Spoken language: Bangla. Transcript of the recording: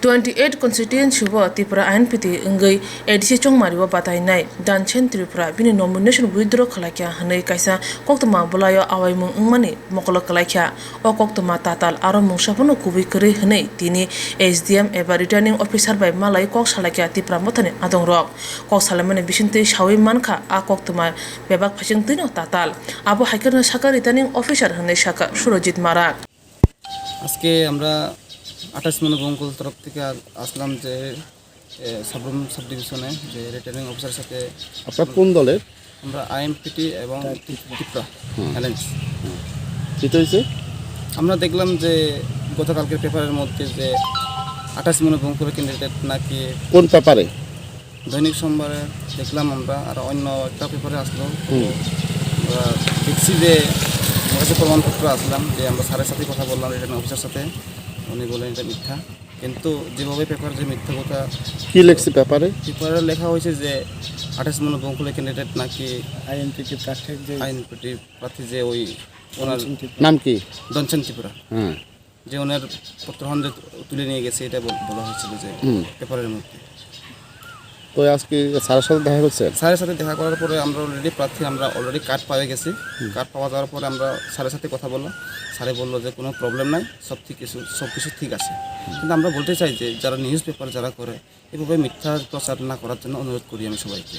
28 constituency bo TIPRA-INPT wngwi ADC chongmani bo batainai Dhansen Tripura Bini nomination Widrow klaikha Hwnwi kaisa koktwma bwlaio Awai wngmani mokolo klaikha.o koktwma Tatal aro mungsapano kubui kwrwi Hwnwi tini SDM eba returning officer by malai kok salaikha Tripura mothani adong rok kok salaimani bisngtwi sawi mankha a koktwma bebak bisngtwi no Tatal abo haikar saka returning officer Hwnwi saka Surajit Marak আজকে আমরা 28 নং বঙ্গল তরফ থেকে আসলাম যে সাবরুম সাব ডিভিশনে যে রিটার্নিং অফিসারের সাথে। আপনারা কোন দলের? আমরা আইএমপিটি এবং টিপরা অ্যালায়েন্স। কি হয়েছে? আমরা দেখলাম যে গতকালকের পেপারের মধ্যে যে 28 নং বঙ্গলের ক্যান্ডিডেট নাকি কোন পেপারে? দৈনিক সোমবারে দেখলাম আমরা, আর অন্য একটা পেপারে আসলো। আমরা দেখছি যে আমার কাছে প্রমাণপত্র আসলাম যে আমরা স্যারের সাথে কথা বললাম রিটার্নিং অফিসার সাথে, উনি বলেন এটা মিথ্যা। কিন্তু যেভাবে পেপার যে মিথ্যা কথা কি লেখছে পেপারে? পেপারে লেখা হয়েছে যে 28 নং বঙ্গলের ক্যান্ডিডেট নাকি আইএনপিটি প্রার্থী যে ওই ওনার নাম কি? দনসেন ত্রিপুরা, যে ওনার পত্রহন যে তুলে নিয়ে গেছে, এটা বলা হয়েছিল যে পেপারের মধ্যে। তো আজকে স্যারের সাথে দেখা করছে? স্যারের সাথে দেখা করার পরে আমরা অলরেডি কার্ড পাওয়া গেছি। কার্ড পাওয়া যাওয়ার পরে আমরা স্যারের সাথে কথা বললাম। স্যারে বললো যে কোনো প্রবলেম নাই, সব কিছু ঠিক আছে। কিন্তু আমরা বলতে চাই যে যারা নিউজ পেপার যারা করে এভাবে মিথ্যা প্রচার না করার জন্য অনুরোধ করি আমি সবাইকে।